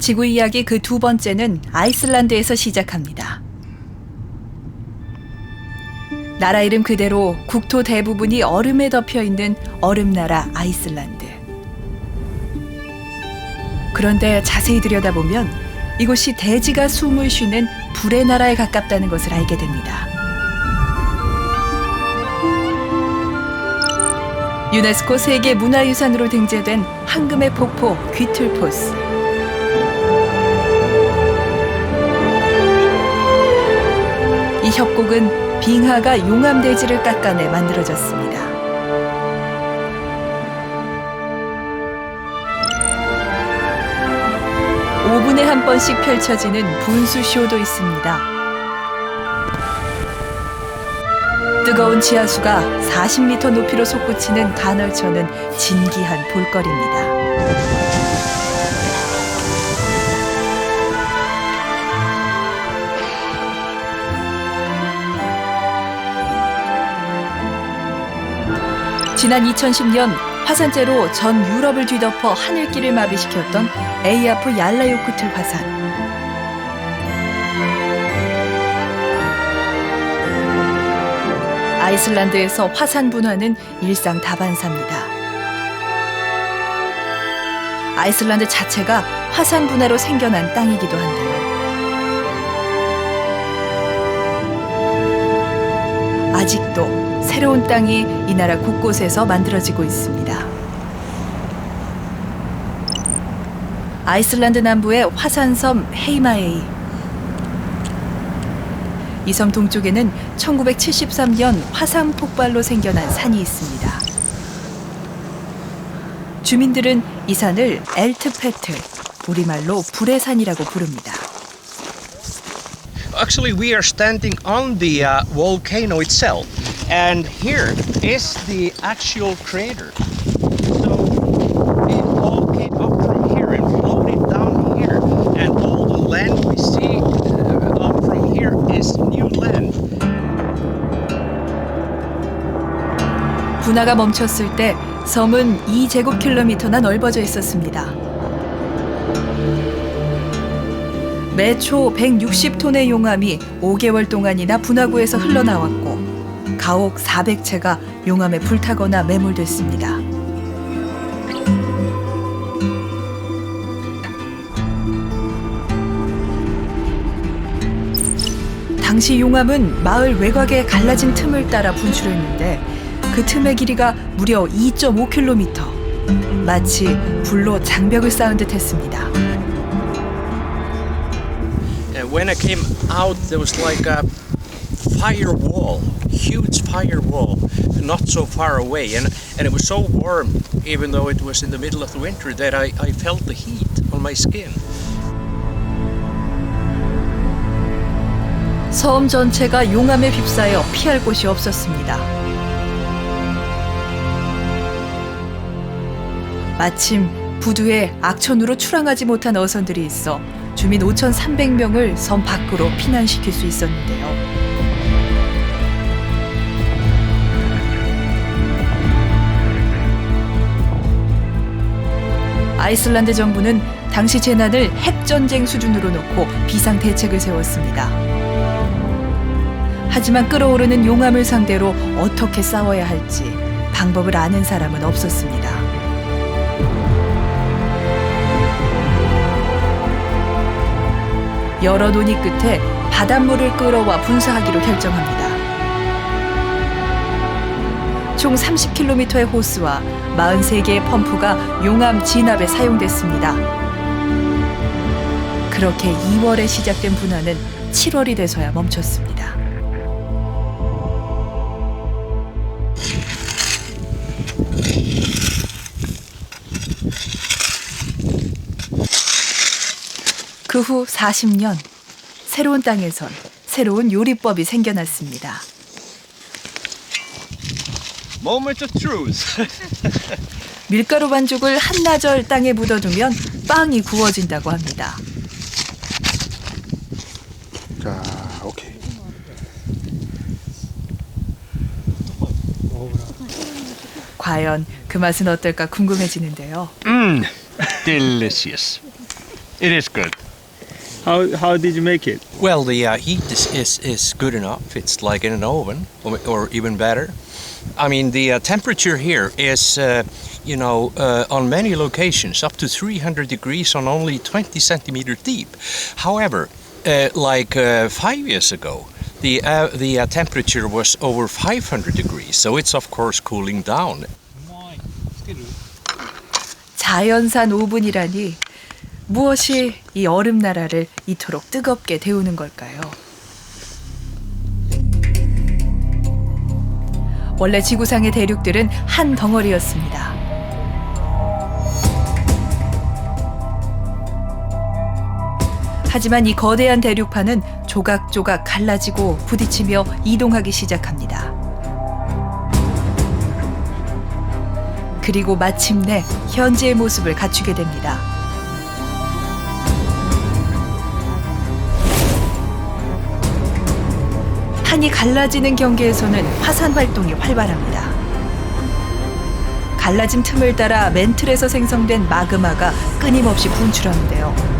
지구 이야기 그 두 번째는 아이슬란드에서 시작합니다. 나라 이름 그대로 국토 대부분이 얼음에 덮여 있는 얼음나라 아이슬란드. 그런데 자세히 들여다보면 이곳이 대지가 숨을 쉬는 불의 나라에 가깝다는 것을 알게 됩니다. 유네스코 세계 문화유산으로 등재된 황금의 폭포 귀틀포스. 이 협곡은 빙하가 용암대지를 깎아내 만들어졌습니다. (5분에) 한 번씩 펼쳐지는 분수쇼도 있습니다. 뜨거운 지하수가 40m 높이로 솟구치는 간헐천은 진기한 볼거리입니다. 지난 2010년 화산재로 전 유럽을 뒤덮어 하늘길을 마비시켰던 에이아프 얄라요쿠틀 화산. 아이슬란드에서 화산 분화는 일상다반사입니다. 아이슬란드 자체가 화산 분화로 생겨난 땅이기도 한데요. 아직도 새로운 땅이 이 나라 곳곳에서 만들어지고 있습니다. 아이슬란드 남부의 화산섬 헤이마에이. 이 섬 동쪽에는 1973년 화산 폭발로 생겨난 산이 있습니다. 주민들은 이 산을 엘트페트, 우리말로 불의 산이라고 부릅니다. Actually, we are standing on the volcano itself, and here is the actual crater. So it all came up from here and floated down here, and all the land we see up from here is new land. 분화가 멈췄을 때 섬은 2제곱킬로미터나 넓어져 있었습니다. 매초 160톤의 용암이 5개월 동안이나 분화구에서 흘러나왔고 가옥 400채가 용암에 불타거나 매몰됐습니다. 당시 용암은 마을 외곽의 갈라진 틈을 따라 분출했는데 그 틈의 길이가 무려 2.5km. 마치 불로 장벽을 쌓은 듯 했습니다. When I came out, there was like a firewall, huge firewall, not so far away, and it was so warm, even though it was in the middle of the winter, that I felt the heat on my skin. 섬 전체가 용암에 휩싸여 피할 곳이 없었습니다. 마침 부두에 악천후로 출항하지 못한 어선들이 있어 주민 5,300명을 섬 밖으로 피난시킬 수 있었는데요. 아이슬란드 정부는 당시 재난을 핵전쟁 수준으로 놓고 비상대책을 세웠습니다. 하지만 끓어오르는 용암을 상대로 어떻게 싸워야 할지 방법을 아는 사람은 없었습니다. 여러 논의 끝에 바닷물을 끌어와 분사하기로 결정합니다. 총 30km의 호스와 43개의 펌프가 용암 진압에 사용됐습니다. 그렇게 2월에 시작된 분화는 7월이 돼서야 멈췄습니다. 그 후 40년, 새로운 땅에선 새로운 요리법이 생겨났습니다. Moment of truth. 밀가루 반죽을 한나절 땅에 묻어두면 빵이 구워진다고 합니다. 자, 오케이. 과연 그 맛은 어떨까 궁금해지는데요. Delicious. It is good. How did you make it? Well, the heat is good enough. It's like in an oven, or even better. I mean, the temperature here is, on many locations up to 300 degrees on only 20 centimeters deep. However, 5 years ago, the temperature was over 500 degrees, so it's of course cooling down. 자연산 오븐이라니 무엇이 이 얼음 나라를 이토록 뜨겁게 데우는 걸까요? 원래 지구상의 대륙들은 한 덩어리였습니다. 하지만 이 거대한 대륙판은 조각조각 갈라지고 부딪히며 이동하기 시작합니다. 그리고 마침내 현재의 모습을 갖추게 됩니다. 판이 갈라지는 경계에서는 화산 활동이 활발합니다. 갈라진 틈을 따라 멘틀에서 생성된 마그마가 끊임없이 분출하는데요.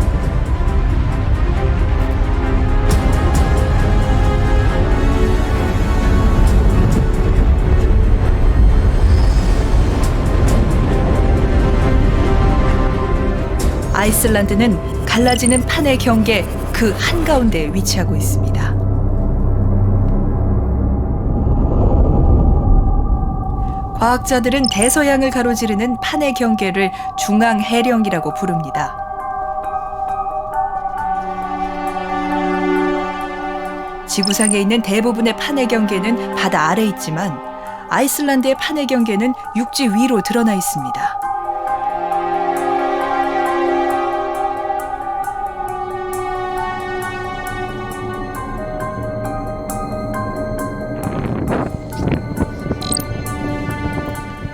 아이슬란드는 갈라지는 판의 경계 그 한가운데에 위치하고 있습니다. 과학자들은 대서양을 가로지르는 판의 경계를 중앙해령이라고 부릅니다. 지구상에 있는 대부분의 판의 경계는 바다 아래에 있지만 아이슬란드의 판의 경계는 육지 위로 드러나 있습니다.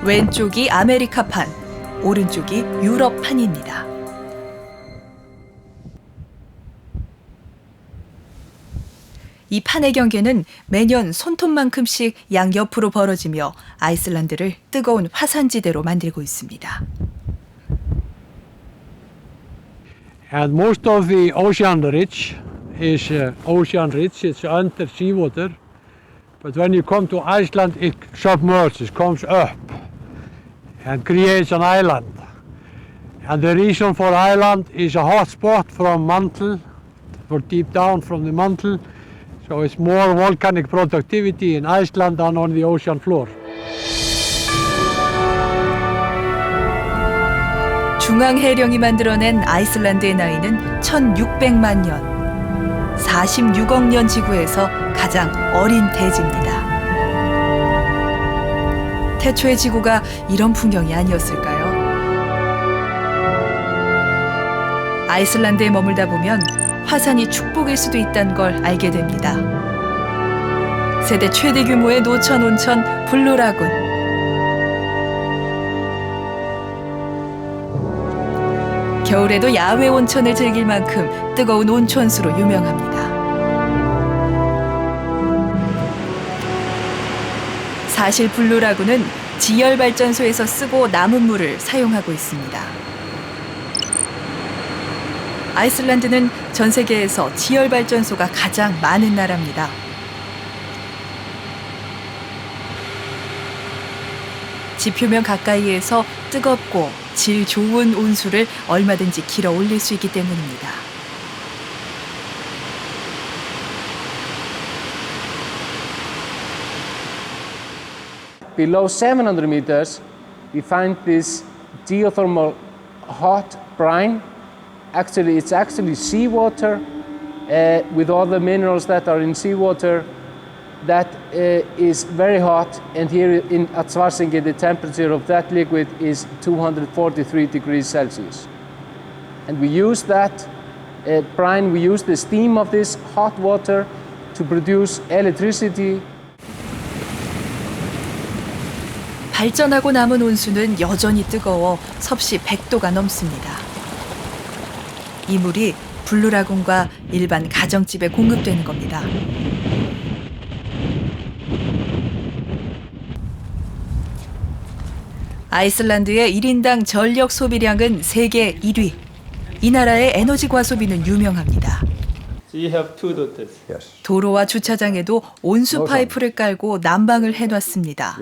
왼쪽이 아메리카판, 오른쪽이 유럽판입니다. 이 판의 경계는 매년 손톱만큼씩 양옆으로 벌어지며 아이슬란드를 뜨거운 화산지대로 만들고 있습니다. And most of the ocean ridge is ocean ridge, it's under seawater. But when you come to Iceland, it submerges, comes up and creates an island. And the reason for island is a hot spot from mantle, or deep down from the mantle. So it's more volcanic productivity in Iceland than on the ocean floor. 중앙해령이 만들어낸 아이슬란드의 나이는 1600만 년. 46억 년 지구에서 가장 어린 대지입니다. 태초의 지구가 이런 풍경이 아니었을까요? 아이슬란드에 머물다 보면 화산이 축복일 수도 있다는 걸 알게 됩니다. 세계 최대 규모의 노천 온천 블루라군. 겨울에도 야외 온천을 즐길 만큼 뜨거운 온천수로 유명합니다. 사실 블루라군은 지열발전소에서 쓰고 남은 물을 사용하고 있습니다. 아이슬란드는 전 세계에서 지열발전소가 가장 많은 나라입니다. 지표면 가까이에서 뜨겁고 질 좋은 온수를 얼마든지 길어 올릴 수 있기 때문입니다. Below 700 meters, we find this geothermal hot brine. Actually, it's actually seawater with all the minerals that are in seawater that is very hot. And here at Svartsengi, the temperature of that liquid is 243 degrees Celsius. And we use that brine, we use the steam of this hot water to produce electricity. 발전하고 남은 온수는 여전히 뜨거워 섭씨 100도가 넘습니다. 이 물이 블루라군과 일반 가정집에 공급되는 겁니다. 아이슬란드의 1인당 전력 소비량은 세계 1위. 이 나라의 에너지 과소비는 유명합니다. So you have two daughters. Yes. 도로와 주차장에도 온수 파이프를 깔고 난방을 해놨습니다.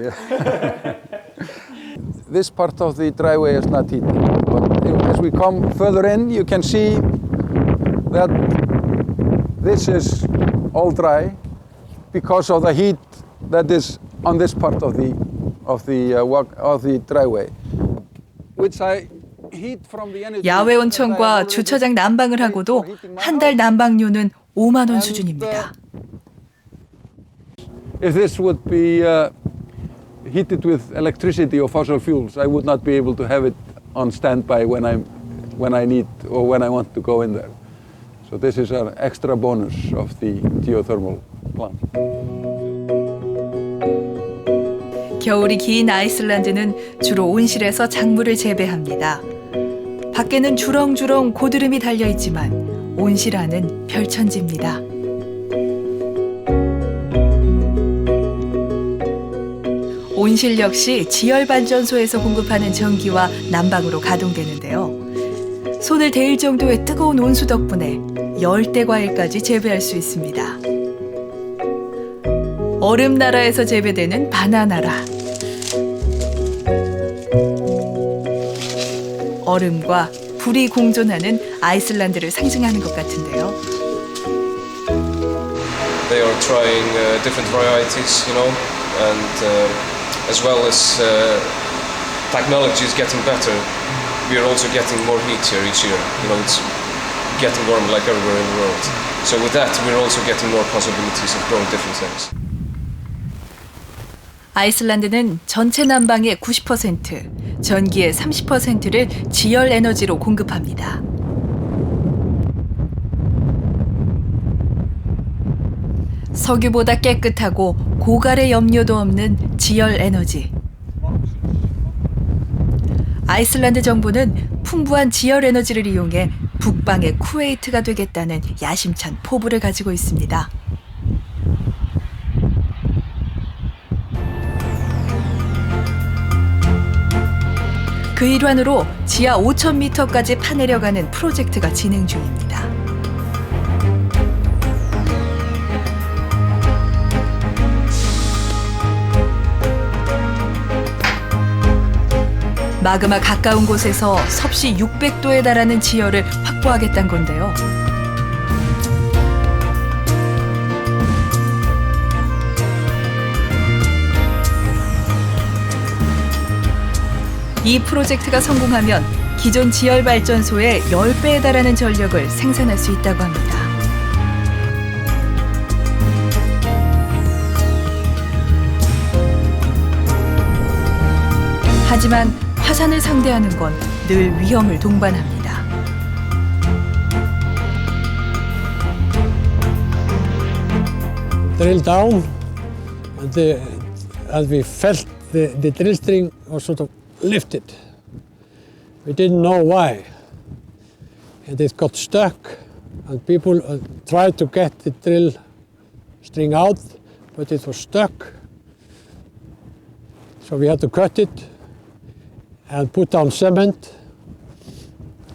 This part of the driveway is not heated, but as we come further in, you can see that this is all dry because of the heat that is on this part of the driveway, which I heat from the energy. 야외 온천과 주차장 난방을 하고도 한 달 난방료는 5만 원 수준입니다. If this would be heated with electricity or fossil fuels, I would not be able to have it on standby when I need or when I want to go in there. So this is an extra bonus of the geothermal plant. 겨울이 긴 아이슬란드는 주로 온실에서 작물을 재배합니다. 밖에는 주렁주렁 고드름이 달려있지만 온실 안은 별천지입니다. 온실 역시 지열발전소에서 공급하는 전기와 난방으로 가동되는데요. 손을 데일 정도의 뜨거운 온수 덕분에 열대 과일까지 재배할 수 있습니다. 얼음 나라에서 재배되는 바나나라. 얼음과 불이 공존하는 아이슬란드를 상징하는 것 같은데요. They are trying different varieties, you know, and as well as technology is getting better, we are also getting more heat here each year. You know, it's getting warmer like everywhere in the world. So with that, we're also getting more possibilities of growing different things. 아이슬란드는 전체 난방의 90%, 전기의 30%를 지열 에너지로 공급합니다. 석유보다 깨끗하고 고갈의 염료도 없는 지열 에너지. 아이슬란드 정부는 풍부한 지열 에너지를 이용해 북방의 쿠웨이트가 되겠다는 야심찬 포부를 가지고 있습니다. 그 일환으로 지하 5,000m까지 파내려가는 프로젝트가 진행 중입니다. 마그마 가까운 곳에서 섭씨 600도에 달하는 지열을 확보하겠다는 건데요. 이 프로젝트가 성공하면 기존 지열발전소의 10배에 달하는 전력을 생산할 수 있다고 합니다. 하지만 화산을 상대하는 건 늘 위험을 동반합니다. Drill down, and we felt the drill string was sort of lifted. We didn't know why, and it got stuck, and people tried to get the drill string out, but it was stuck. So we had to cut it and put down cement,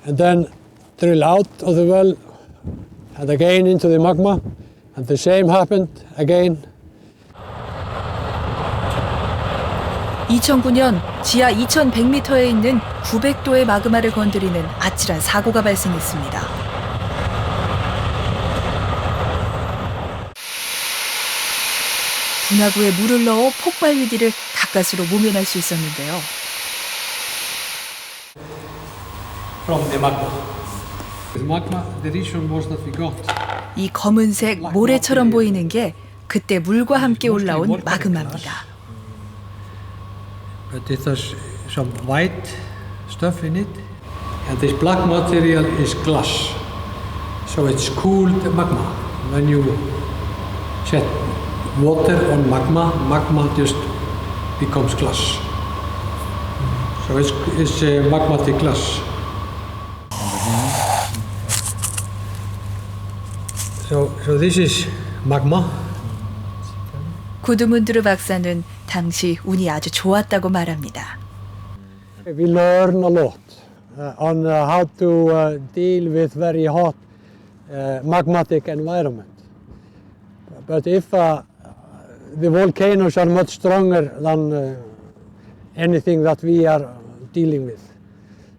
and then drill out of the well, and again into the magma, and the same happened again. 2009년 지하 2,100m에 있는 900도의 마그마를 건드리는 아찔한 사고가 발생했습니다. 분화구에 물을 넣어 폭발 위기를 가까스로 모면할 수 있었는데요. From the magma. The magma, the reason was that we got 이 검은색 모래처럼 보이는 게 그때 물과 함께 올라온 마그마입니다. but it has some white stuff in it, and this black material is glass. So it's cooled magma. When you set water on magma, magma just becomes glass. So it's magmatic glass. So this is magma. 구드문드르 박사는 당시 운이 아주 좋았다고 말합니다. We learn a lot, on how to deal with very hot magmatic environment. But if the volcanoes are much stronger than anything that we are dealing with.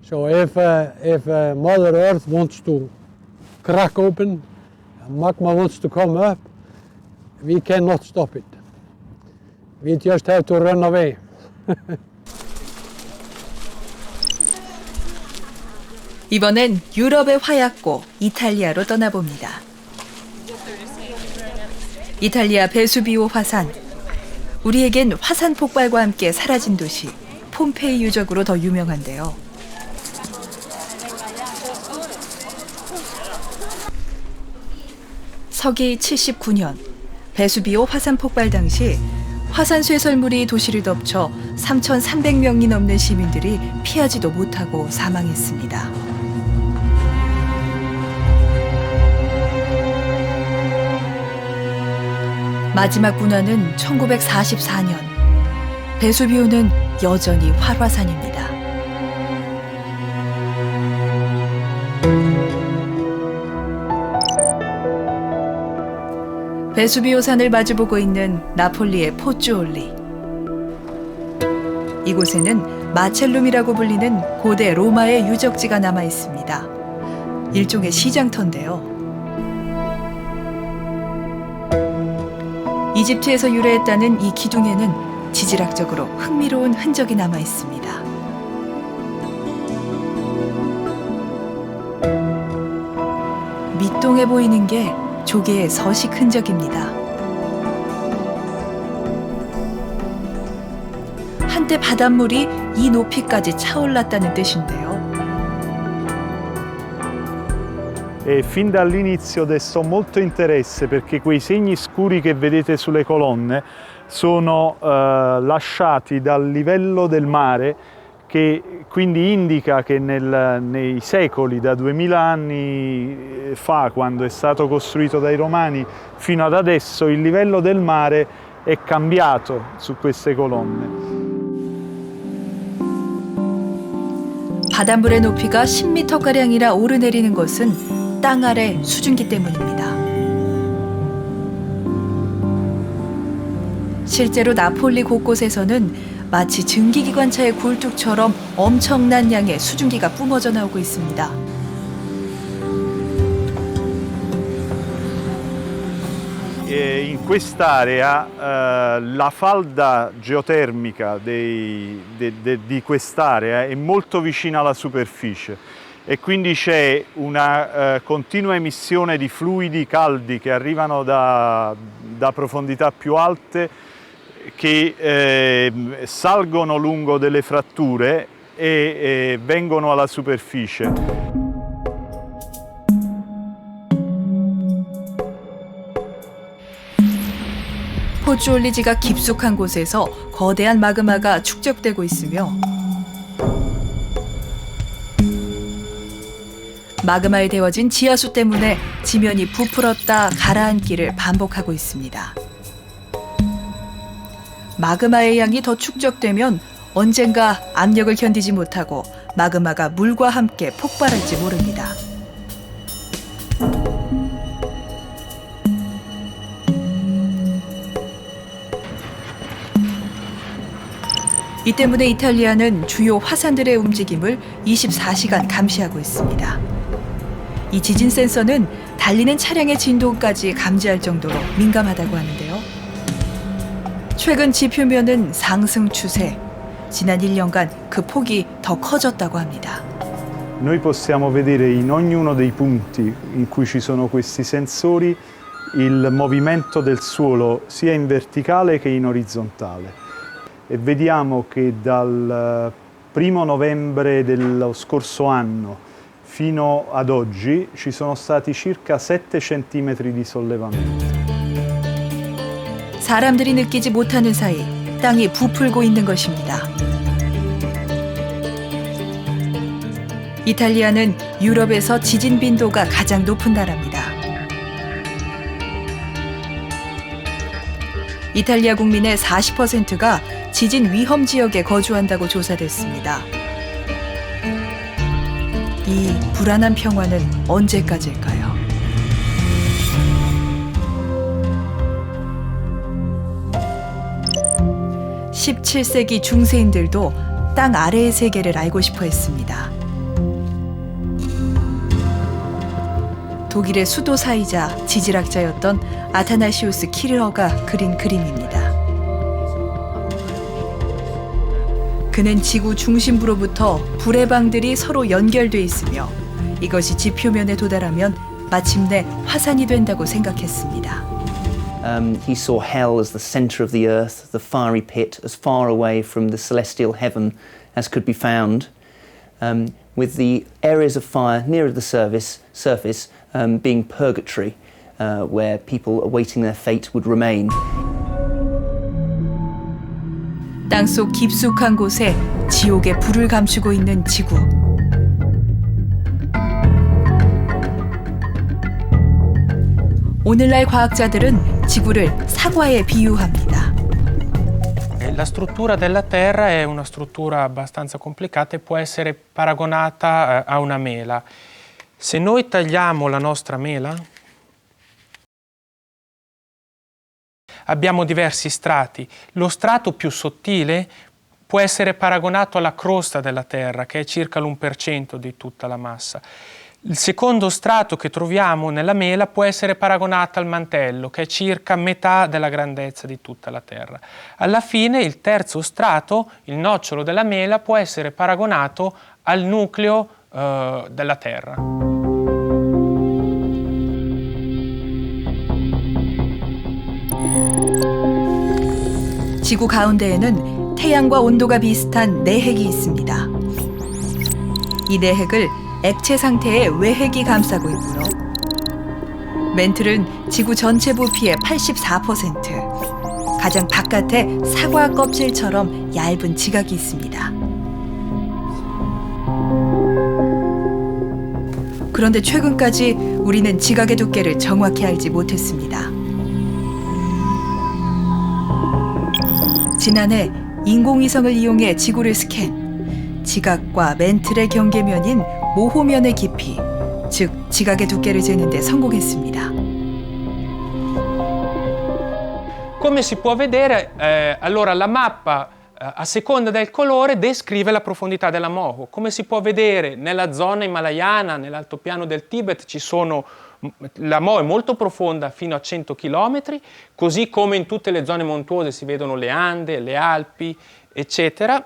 So if Mother Earth wants to crack open, magma wants to come up, we cannot stop it. We just have to run away. 이번엔 유럽의 화약고 이탈리아로 떠나봅니다. 이탈리아 베수비오 화산. 우리에겐 화산 폭발과 함께 사라진 도시 폼페이 유적으로 더 유명한데요. 서기 79년 베수비오 화산 폭발 당시 화산 쇠설물이 도시를 덮쳐 3,300명이 넘는 시민들이 피하지도 못하고 사망했습니다. 마지막 분화는 1944년. 베수비오는 여전히 활화산입니다. 베수비오산을 마주보고 있는 나폴리의 포주올리. 이곳에는 마첼룸이라고 불리는 고대 로마의 유적지가 남아 있습니다. 일종의 시장터인데요. 이집트에서 유래했다는 이 기둥에는 지질학적으로 흥미로운 흔적이 남아 있습니다. 밑동에 보이는 게 조개의 서식 흔적입니다. 한때 바닷물이 이 높이까지 차올랐다는 뜻인데요. E fin dall'inizio destò molto interesse perché quei segni scuri che vedete sulle colonne sono lasciati dal livello del mare, che quindi indica che nei secoli, da 2000 anni fa, quando è stato costruito dai Romani, fino ad adesso il livello del mare è cambiato su queste colonne. 바닷물의 높이가 10m가량이나 오르내리는 것은 땅 아래 수증기 때문입니다. 실제로 나폴리 곳곳에서는 마치 증기기관차의 굴뚝처럼 엄청난 양의 수증기가 뿜어져 나오고 있습니다. In quest'area la falda geotermica di quest'area è molto vicina alla superficie e quindi c'è una continua emissione di fluidi caldi che arrivano da profondità più alte, che salgono lungo delle fratture e vengono alla superficie. 포주올리지가 깊숙한 곳에서 거대한 마그마가 축적되고 있으며 마그마에 데워진 지하수 때문에 지면이 부풀었다 가라앉기를 반복하고 있습니다. 마그마의 양이 더 축적되면 언젠가 압력을 견디지 못하고 마그마가 물과 함께 폭발할지 모릅니다. 이 때문에 이탈리아는 주요 화산들의 움직임을 24시간 감시하고 있습니다. 이 지진 센서는 달리는 차량의 진동까지 감지할 정도로 민감하다고 하는데요. 최근 지표면은 상승 추세. 지난 1년간 그 폭이 더 커졌다고 합니다. Noi possiamo vedere in ognuno dei punti in cui ci sono questi sensori il movimento del suolo sia in verticale che in orizzontale. E vediamo che dal 1° novembre dello scorso anno fino ad oggi ci sono stati circa 7 centimetri di sollevamento. 사람들이 느끼지 못하는 사이 땅이 부풀고 있는 것입니다. 이탈리아는 유럽에서 지진 빈도가 가장 높은 나라입니다. 이탈리아 국민의 40%가 지진 위험 지역에 거주한다고 조사됐습니다. 이 불안한 평화는 언제까지일까요? (17세기) 중세인들도 땅 아래의 세계를 알고 싶어 했습니다. 독일의 수도사이자 지질학자였던 아타나시우스 키르허가 그린 그림입니다. 그는 지구 중심부로부터 불의 방들이 서로 연결돼 있으며 이것이 지표면에 도달하면 마침내 화산이 된다고 생각했습니다. He saw hell as the center of the earth, the fiery pit, as far away from the celestial heaven as could be found, with the areas of fire nearer the surface being purgatory, where people awaiting their fate would remain. 땅속 깊숙한 곳에 지옥의 불을 감추고 있는 지구. 오늘날 과학자들은 지구를 사과에 비유합니다. La struttura della Terra è una struttura abbastanza complicata e può essere paragonata a una mela. Se noi tagliamo la nostra mela, abbiamo diversi strati. Lo strato più sottile può essere paragonato alla crosta della Terra, che è circa l'1% di tutta la massa. Il secondo strato che troviamo nella mela può essere paragonato al mantello, che è circa metà della grandezza di tutta la Terra. Alla fine il terzo strato, il nocciolo della mela, può essere paragonato al nucleo della Terra. 지구 가운데에는 태양과 온도가 비슷한 내핵이 있습니다. 이 내핵을 액체 상태의 외핵이 감싸고 있고요. 멘틀은 지구 전체 부피의 84%, 가장 바깥에 사과 껍질처럼 얇은 지각이 있습니다. 그런데 최근까지 우리는 지각의 두께를 정확히 알지 못했습니다. 지난해 인공위성을 이용해 지구를 스캔, 지각과 멘틀의 경계면인 모호면의 깊이, 즉 지각의 두께를 재는 데 성공했습니다. Come si può vedere, allora la mappa a seconda del colore descrive la profondità della Moho. Come si può vedere nella zona himalayana, nell'altopiano del Tibet, la Moho è molto profonda fino a 100 km, così come in tutte le zone montuose si vedono le Ande, le Alpi, eccetera.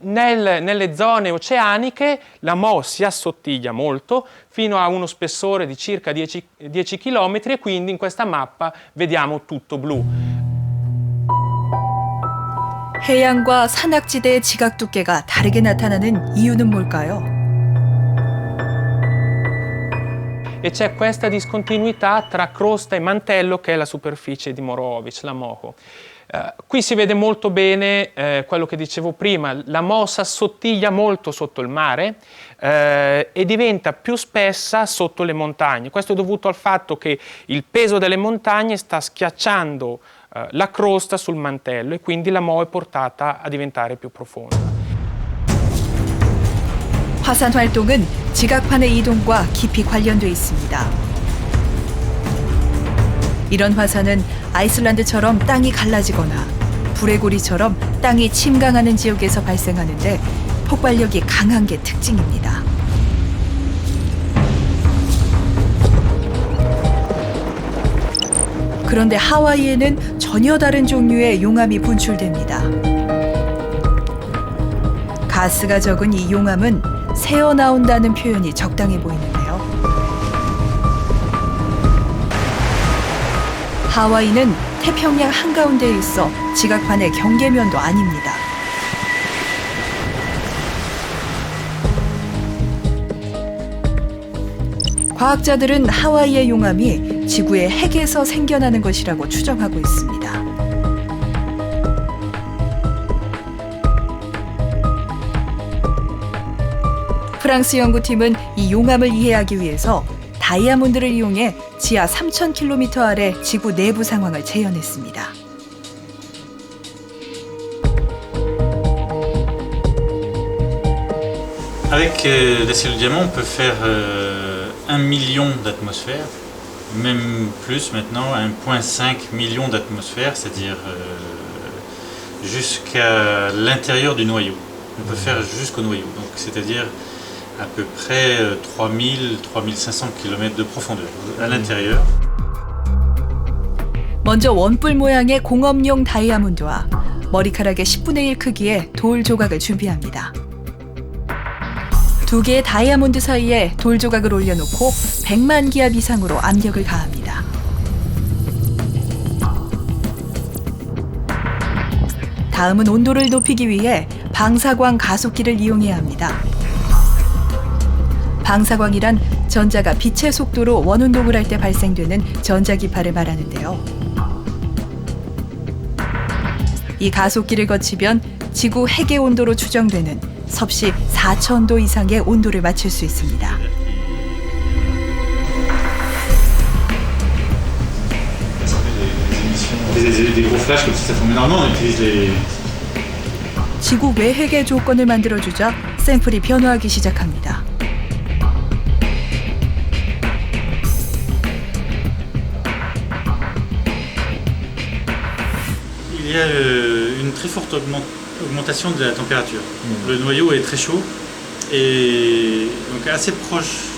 Nelle zone oceaniche la Moho si assottiglia molto fino a uno spessore di circa 10 km e quindi in questa mappa vediamo tutto blu. 해양과 산악지대의 지각 두께가 다르게 나타나는 이유는 뭘까요? E c'è questa discontinuità tra crosta e mantello che è la superficie di Morovic, la Moho. Qui si vede molto bene quello che dicevo prima, la Moho si assottiglia molto sotto il mare e diventa più spessa sotto le montagne. Questo è dovuto al fatto che il peso delle montagne sta schiacciando la crosta sul mantello e quindi la Moho è portata a diventare più profonda. 화산 활동은 지각판의 이동과 깊이 관련돼 있습니다. 이런 화산은 아이슬란드처럼 땅이 갈라지거나 불의 고리처럼 땅이 침강하는 지역에서 발생하는데 폭발력이 강한 게 특징입니다. 그런데 하와이에는 전혀 다른 종류의 용암이 분출됩니다. 가스가 적은 이 용암은 새어나온다는 표현이 적당해 보이는데요. 하와이는 태평양 한가운데에 있어 지각판의 경계면도 아닙니다. 과학자들은 하와이의 용암이 지구의 핵에서 생겨나는 것이라고 추정하고 있습니다. 프랑스 연구팀은 이 용암을 이해하기 위해서 다이아몬드를 이용해 지하 3,000km 아래 지구 내부 상황을 재현했습니다. Avec des cellules diamant, on peut faire 1 million d'atmosphères, même plus maintenant, 1,5 million d'atmosphères, c'est-à-dire jusqu'à l'intérieur du noyau. On peut faire jusqu'au noyau, donc c'est-à-dire à peu près 3000-3500 km de profondeur à l'intérieur. 먼저 원뿔 모양의 공업용 다이아몬드와 머리카락의 10분의 1 크기의 돌 조각을 준비합니다. 두 개의 다이아몬드 사이에 돌 조각을 올려놓고 100만 기압 이상으로 압력을 가합니다. 다음은 온도를 높이기 위해 방사광 가속기를 이용해야 합니다. 방사광이란 전자가 빛의 속도로 원운동을 할 때 발생되는 전자기파를 말하는데요. 이 가속기를 거치면 지구 핵의 온도로 추정되는 섭씨 4000도 이상의 온도를 맞출 수 있습니다. 지구 외핵의 조건을 만들어주자 샘플이 변화하기 시작합니다. Il y a une très forte augmentation de la température. Le noyau est très chaud et donc assez proche,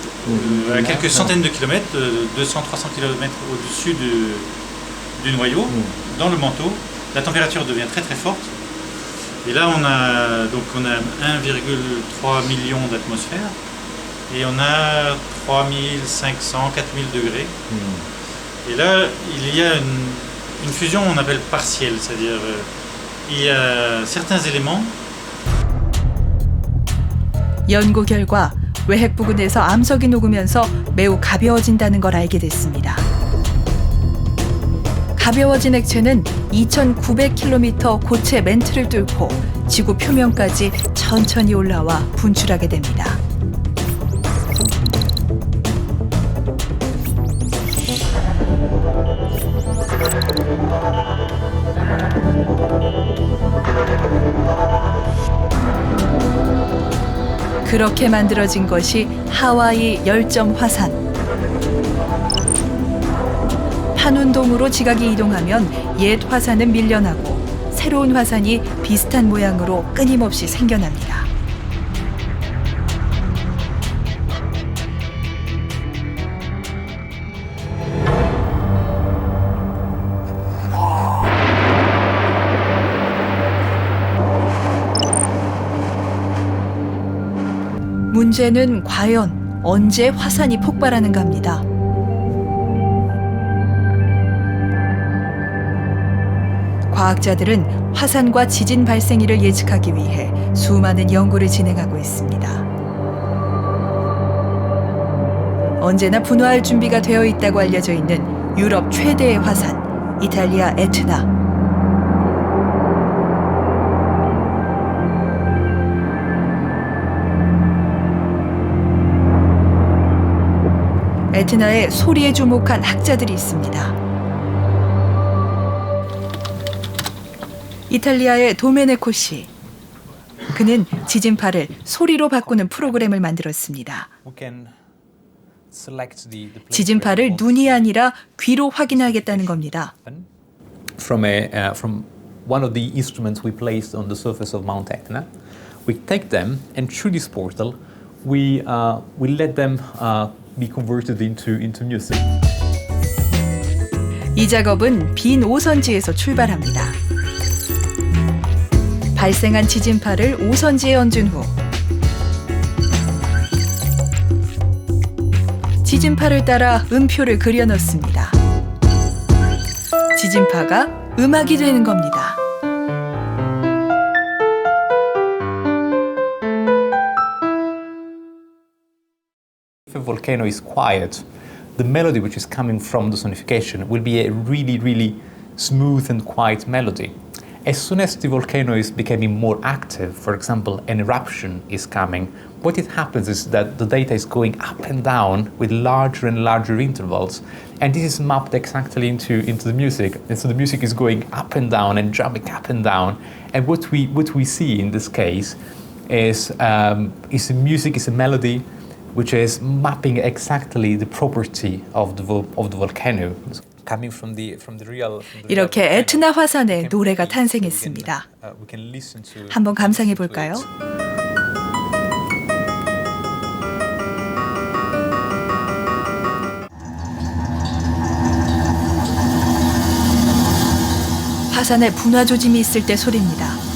à quelques centaines de kilomètres, 200-300 km au-dessus du noyau, dans le manteau. La température devient très très forte. Et là on a 1,3 million d'atmosphères et on a 3500-4000 degrés. Et là il y a une fusion on appelle partielle, c'est-à-dire il y a certains éléments. 연구 결과 외핵 부근에서 암석이 녹으면서 매우 가벼워진다는 걸 알게 됐습니다. 가벼워진 액체는 2,900km 고체 멘트를 뚫고 지구 표면까지 천천히 올라와 분출하게 됩니다. 그렇게 만들어진 것이 하와이 열점 화산. 판운동으로 지각이 이동하면 옛 화산은 밀려나고 새로운 화산이 비슷한 모양으로 끊임없이 생겨납니다. 문제는 과연 언제 화산이 폭발하는가입니다. 과학자들은 화산과 지진 발생일을 예측하기 위해 수많은 연구를 진행하고 있습니다. 언제나 분화할 준비가 되어 있다고 알려져 있는 유럽 최대의 화산, 이탈리아 에트나. 에트나의 소리에 주목한 학자들이 있습니다. 이탈리아의 도메네코 씨. 그는 지진파를 소리로 바꾸는 프로그램을 만들었습니다. 지진파를 눈이 아니라 귀로 확인하겠다는 겁니다. From one of the instruments we placed on the surface of Mount Etna, we take them and through this portal we let them be converted into music. 이 작업은 빈 오선지에서 출발합니다. 발생한 지진파를 오선지에 얹은 후 지진파를 따라 음표를 그려 넣습니다. 지진파가 음악이 되는 겁니다. If a volcano is quiet, the melody which is coming from the sonification will be a really, really smooth and quiet melody. As soon as the volcano is becoming more active, for example, an eruption is coming, what it happens is that the data is going up and down with larger and larger intervals, and this is mapped exactly into the music. And so the music is going up and down and jumping up and down. And what we see in this case is a music, is a melody, which is mapping exactly the property of the volcano. Coming from the real. 이렇게 에트나 화산의 노래가 탄생했습니다. 한번 감상해 볼까요? 화산에 분화 조짐이 있을 때 소리입니다.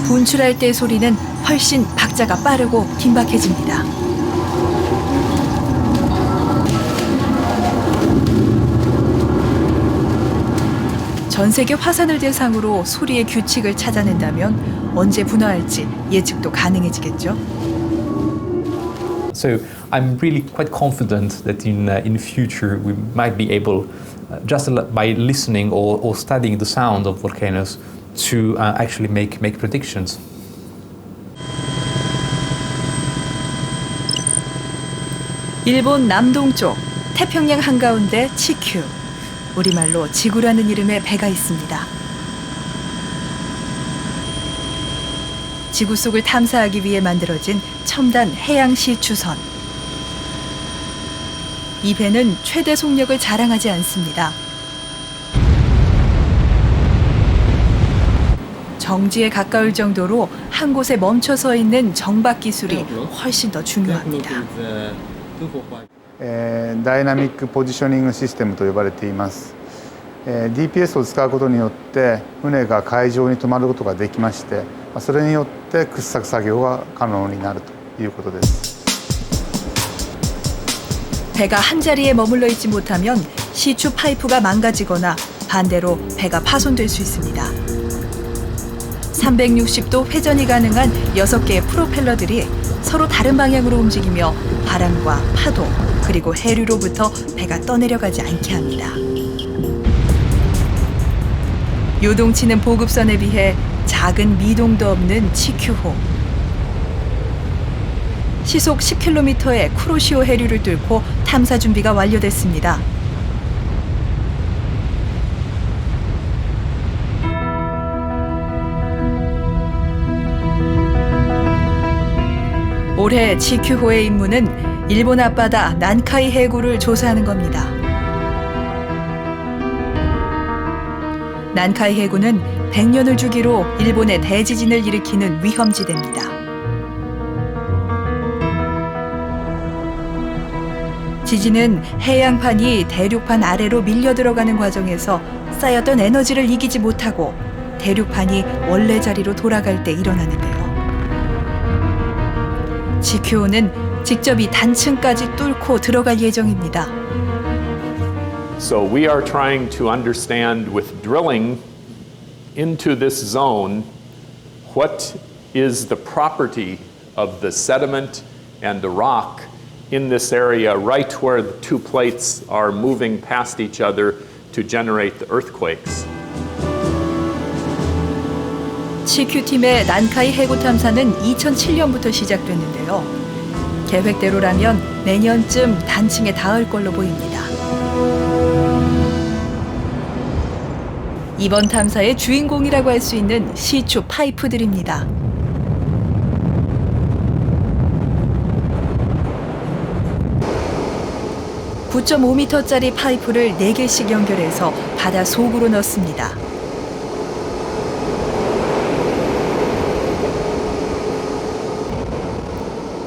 분출할 때 소리는 훨씬 박자가 빠르고 긴박해집니다. 전 세계 화산을 대상으로 소리의 규칙을 찾아낸다면 언제 분화할지 예측도 가능해지겠죠. So I'm really quite confident that in future we might be able, just by listening or studying the sound of volcanoes, to actually make predictions. 일본 남동쪽 태평양 한가운데 치큐, 우리말로 지구라는 이름의 배가 있습니다. 지구 속을 탐사하기 위해 만들어진 첨단 해양 시추선. 이 배는 최대 속력을 자랑하지 않습니다. 정지에 가까울 정도로 한 곳에 멈춰 서 있는 정박 기술이 훨씬 더 중요합니다. ダイナミックポジショニングシステムと呼ばれています。DPS を使うことによって船が海上に止まることができまして、それによって掘削作業が可能になるということです。 배가 한 자리에 머물러 있지 못하면 시추 파이프가 망가지거나 반대로 배가 파손될 수 있습니다. 360도 회전이 가능한 6개의 프로펠러들이 서로 다른 방향으로 움직이며 바람과 파도 그리고 해류로부터 배가 떠내려가지 않게 합니다. 요동치는 보급선에 비해 작은 미동도 없는 치큐호. 시속 10km의 쿠로시오 해류를 뚫고 탐사 준비가 완료됐습니다. 올해 치큐호의 임무는 일본 앞바다 난카이 해구를 조사하는 겁니다. 난카이 해구는 100년을 주기로 일본의 대지진을 일으키는 위험지대입니다. 지진은 해양판이 대륙판 아래로 밀려 들어가는 과정에서 쌓였던 에너지를 이기지 못하고 대륙판이 원래 자리로 돌아갈 때 일어나는데요. 치큐호는 직접 이 단층까지 뚫고 들어갈 예정입니다. So we are trying to understand with drilling into this zone what is the property of the sediment and the rock in this area right where the two plates are moving past each other to generate the earthquakes. 치큐팀의 난카이 해구 탐사는 2007년부터 시작됐는데요. 계획대로라면 내년쯤 단층에 닿을 걸로 보입니다. 이번 탐사의 주인공이라고 할 수 있는 시추 파이프들입니다. (9.5m짜리) 파이프를 4개씩 연결해서 바다 속으로 넣습니다.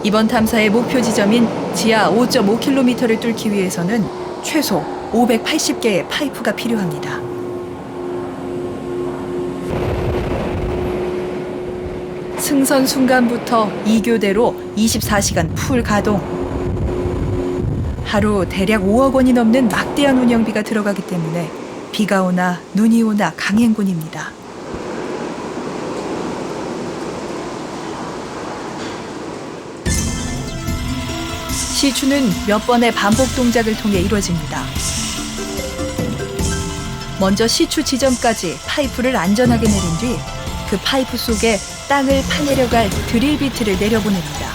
이번 탐사의 목표 지점인 지하 5.5km를 뚫기 위해서는 최소 580개의 파이프가 필요합니다. 승선 순간부터 2교대로 24시간 풀 가동. 하루 대략 5억 원이 넘는 막대한 운영비가 들어가기 때문에 비가 오나 눈이 오나 강행군입니다. 시추는 몇 번의 반복 동작을 통해 이루어집니다. 먼저 시추 지점까지 파이프를 안전하게 내린 뒤 그 파이프 속에 땅을 파내려갈 드릴 비트를 내려보냅니다.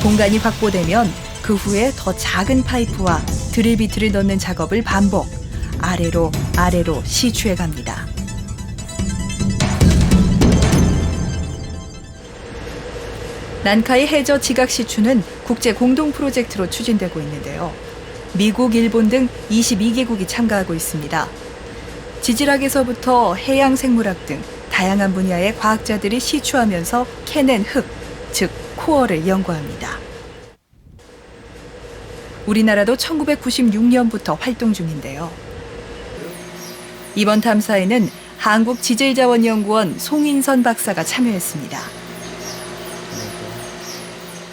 공간이 확보되면 그 후에 더 작은 파이프와 드릴 비트를 넣는 작업을 반복. 아래로 시추해 갑니다. 난카이 해저 지각 시추는 국제 공동 프로젝트로 추진되고 있는데요. 미국, 일본 등 22개국이 참가하고 있습니다. 지질학에서부터 해양 생물학 등 다양한 분야의 과학자들이 시추하면서 캐낸 흙, 즉 코어를 연구합니다. 우리나라도 1996년부터 활동 중인데요. 이번 탐사에는 한국지질자원연구원 송인선 박사가 참여했습니다.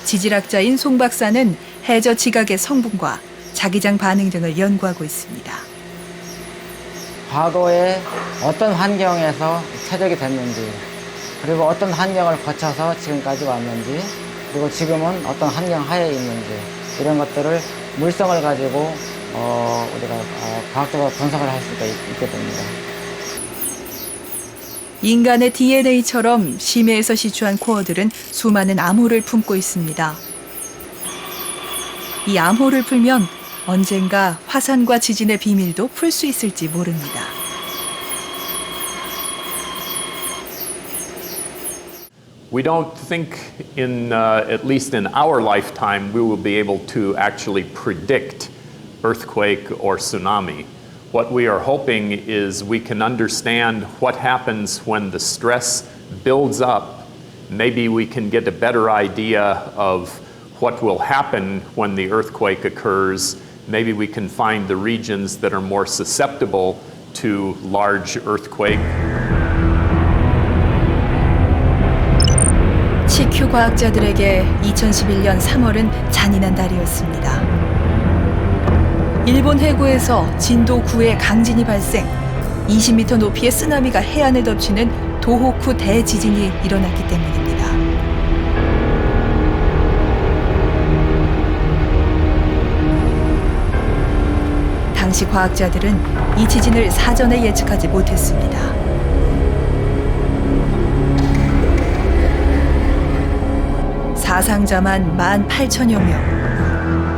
지질학자인 송 박사는 해저 지각의 성분과 자기장 반응 등을 연구하고 있습니다. 과거에 어떤 환경에서 퇴적이 됐는지, 그리고 어떤 환경을 거쳐서 지금까지 왔는지, 그리고 지금은 어떤 환경 하에 있는지, 이런 것들을 물성을 가지고 우리가 과학적으로 분석을 할 수가 있게 됩니다. 인간의 DNA처럼 심해에서 시추한 코어들은 수많은 암호를 품고 있습니다. 이 암호를 풀면 언젠가 화산과 지진의 비밀도 풀 수 있을지 모릅니다. We don't think at least in our lifetime, we will be able to actually predict earthquake or tsunami. What we are hoping is we can understand what happens when the stress builds up. Maybe we can get a better idea of what will happen when the earthquake occurs. Maybe we can find the regions that are more susceptible to large earthquake. CQ 과학자들에게 2011년 3월은 잔인한 달이었습니다. 일본 해구에서 진도 9의 강진이 발생, 20m 높이의 쓰나미가 해안을 덮치는 도호쿠 대지진이 일어났기 때문입니다. 당시 과학자들은 이 지진을 사전에 예측하지 못했습니다. 사상자만 18,000여 명.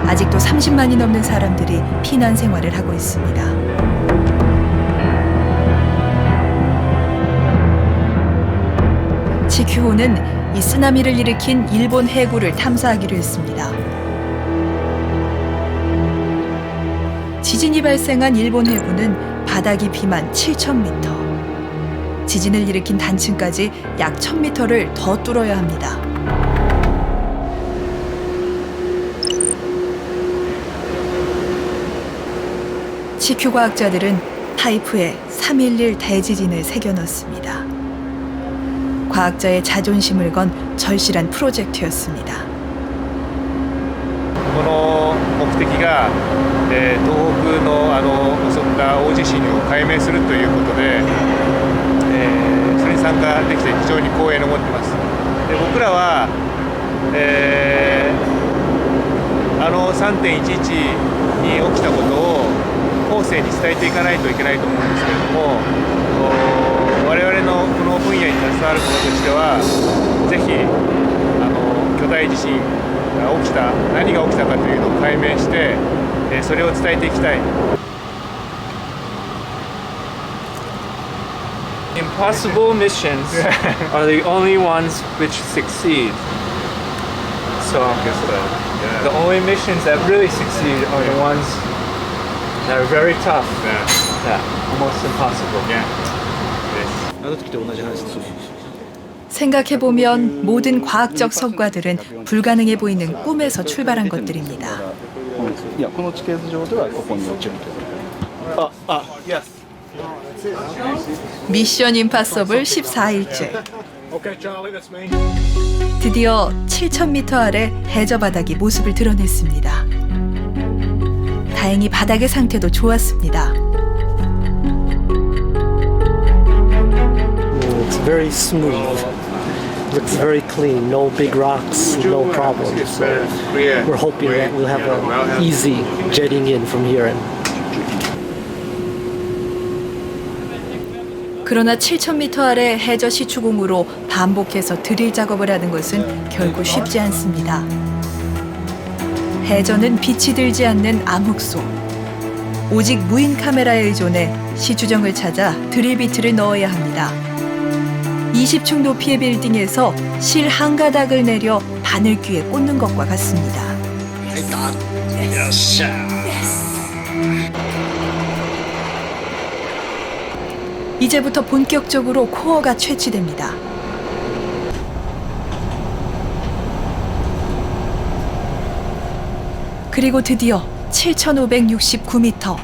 아직도 30만이 넘는 사람들이 피난 생활을 하고 있습니다. 치큐호는 이 쓰나미를 일으킨 일본 해구를 탐사하기로 했습니다. 지진이 발생한 일본 해구는 바다 깊이만 7,000m. 지진을 일으킨 단층까지 약 1,000m를 더 뚫어야 합니다. CQ 과학자들은 파이프에 3.11 대지진을 새겨넣습니다. 과학자의 자존심을 건 절실한 프로젝트였습니다. この目的が、東北の襲った大地震を解明するということで、それに参加できて非常に光栄に思っています。で僕らは、3.11 に起きたことを後世に伝えていかないといけないと思うんですけれども、我々のこの分野に携わる者としてはぜひ巨大地震が起きた、何が起きたかというのを解明して、それを伝えていきたい。 Impossible missions are the only ones which succeed. So the only missions that really succeed are the ones that are very tough. Yeah, almost impossible. 생각해보면 모든 과학적 성과들은 불가능해 보이는 꿈에서 출발한 것들입니다. 미션 임파서블 14일째. 드디어 7,000m 아래 해저 바닥이 모습을 드러냈습니다. 다행히 바닥의 상태도 좋았습니다. It's very smooth. Looks very clean. No big rocks, no problems. So we're hoping that we'll have an easy jetting in from here. 그러나 7,000m 아래 해저 시추공으로 반복해서 드릴 작업을 하는 것은 결코 쉽지 않습니다. 해저는 빛이 들지 않는 암흑소. 오직 무인 카메라에 의존해 시추정을 찾아 드릴비트를 넣어야 합니다. 20층 높이의 빌딩에서 실 한 가닥을 내려 바늘귀에 꽂는 것과 같습니다. 이제부터 본격적으로 코어가 채취됩니다. 그리고 드디어 7,569m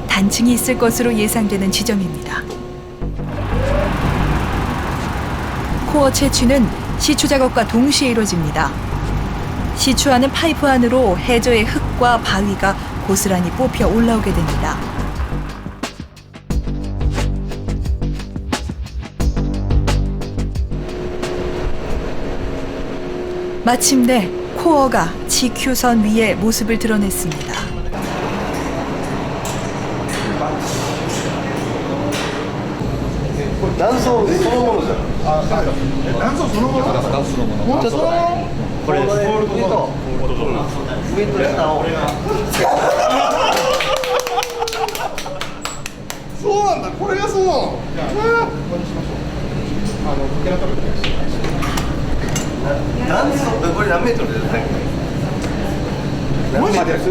단층이 있을 것으로 예상되는 지점입니다. 코어 채취는 시추 작업과 동시에 이루어집니다. 시추하는 파이프 안으로 해저의 흙과 바위가 고스란히 뽑혀 올라오게 됩니다. 마침내 코어가 GQ선 위에 모습을 드러냈습니다. 단소 そのものじゃん。단소 そのもの。단소 そのもの。じゃそのもの。これです。上と下を。そうなんだ。これがそうなの。断層これ何メートルですか？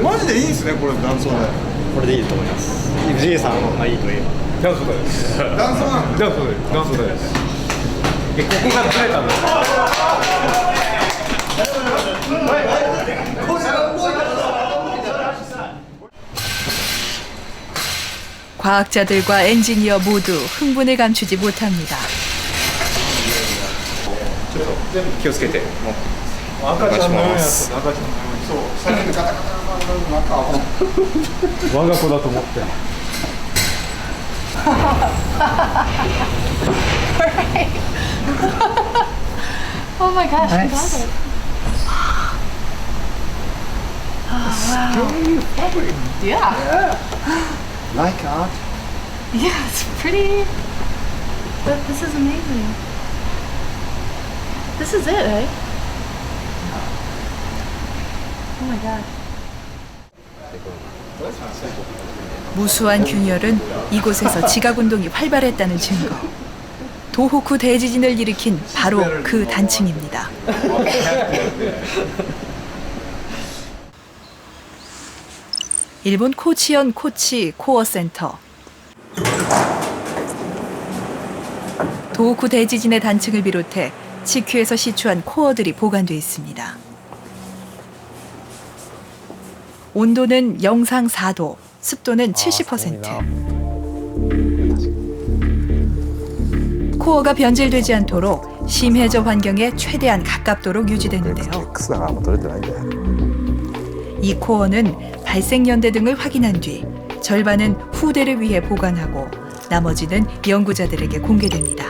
マジでいいんですねこれ断層で。これでいいと思います。藤井さんがいいと言えば。断層です。断層なの？断層です。断層です。ここがずれたんですか？과학자들과 엔지니어 모두 흥분을 감추지 못합니다. 気をつけて。赤ちゃんのようなやつ。赤ちゃんのように。そう。最初にガタガタガタガタ。我が子だと思って。Oh my gosh, you got it. Oh, wow. Yeah. Like art? Yeah, it's pretty. But this is amazing. This is it, eh? Oh my god. 무수한 균열은 이곳에서 지각운동이 활발했다는 증거. 도호쿠 대지진을 일으킨 바로 그 단층입니다. 일본 코치현 코치 코어 센터. 도호쿠 대지진의 단층을 비롯해 GQ에서 시추한 코어들이 보관돼 있습니다. 온도는 영상 4도, 습도는 70%. 코어가 변질되지 않도록 심해저 환경에 최대한 가깝도록 유지되는데요. 이 코어는 발생 연대 등을 확인한 뒤 절반은 후대를 위해 보관하고 나머지는 연구자들에게 공개됩니다.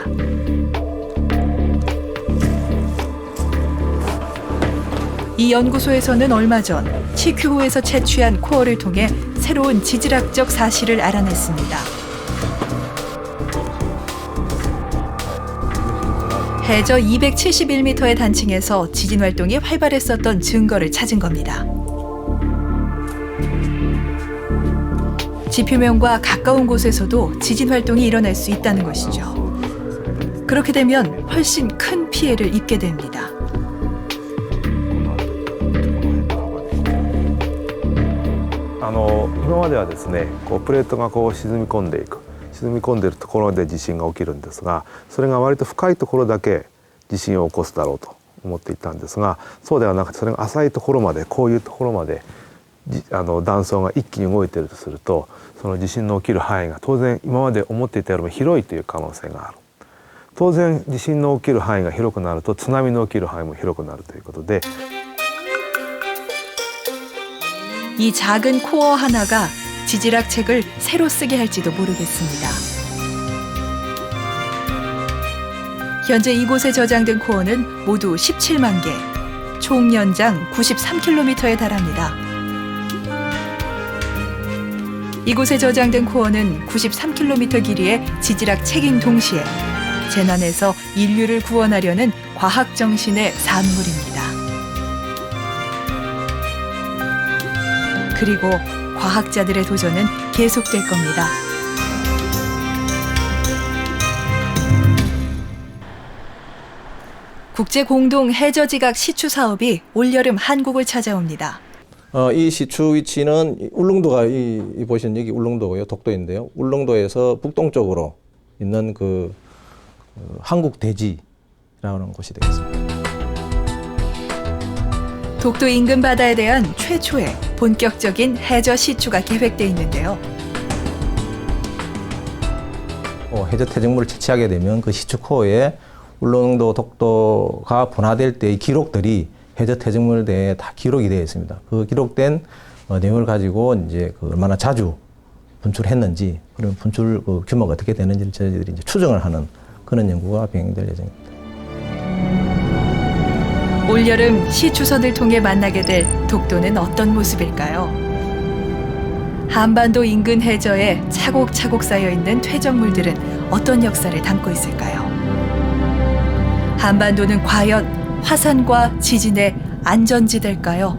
이 연구소에서는 얼마 전 GQ호에서 채취한 코어를 통해 새로운 지질학적 사실을 알아냈습니다. 해저 271m의 단층에서 지진 활동이 활발했었던 증거를 찾은 겁니다. 지표면과 가까운 곳에서도 지진 활동이 일어날 수 있다는 것이죠. 그렇게 되면 훨씬 큰 피해를 입게 됩니다.今まではですね、プレートが沈み込んでいく、沈み込んでいるところで地震が起きるんですが、それが割と深いところだけ地震を起こすだろうと思っていたんですが、そうではなくて、それが浅いところまで、こういうところまで断層が一気に動いているとすると、その地震の起きる範囲が当然今まで思っていたよりも広いという可能性がある。当然地震の起きる範囲が広くなると津波の起きる範囲も広くなるということで。 이 작은 코어 하나가 지질학 책을 새로 쓰게 할지도 모르겠습니다. 현재 이곳에 저장된 코어는 모두 17만 개, 총 연장 93km에 달합니다. 이곳에 저장된 코어는 93km 길이의 지질학 책인 동시에 재난에서 인류를 구원하려는 과학 정신의 산물입니다. 그리고 과학자들의 도전은 계속될 겁니다. 국제 공동 해저지각 시추 사업이 올여름 한국을 찾아옵니다. 이 시추 위치는 울릉도가 이 보시는 여기 울릉도고요, 독도인데요. 울릉도에서 북동쪽으로 있는 그 한국 대지라는 곳이 되겠습니다. 독도 인근 바다에 대한 최초의 본격적인 해저 시추가 계획돼 있는데요. 해저 퇴적물을 채취하게 되면 그 시추 코어에 울릉도, 독도가 분화될 때의 기록들이 해저 퇴적물 대에 다 기록이 되어 있습니다. 그 기록된 내용을 가지고 이제 그 얼마나 자주 분출했는지, 그런 분출 그 규모가 어떻게 되는지를 저희들이 이제 추정을 하는 그런 연구가 병행될 예정입니다. 올여름 시추선을 통해 만나게 될 독도는 어떤 모습일까요? 한반도 인근 해저에 차곡차곡 쌓여있는 퇴적물들은 어떤 역사를 담고 있을까요? 한반도는 과연 화산과 지진의 안전지대일까요?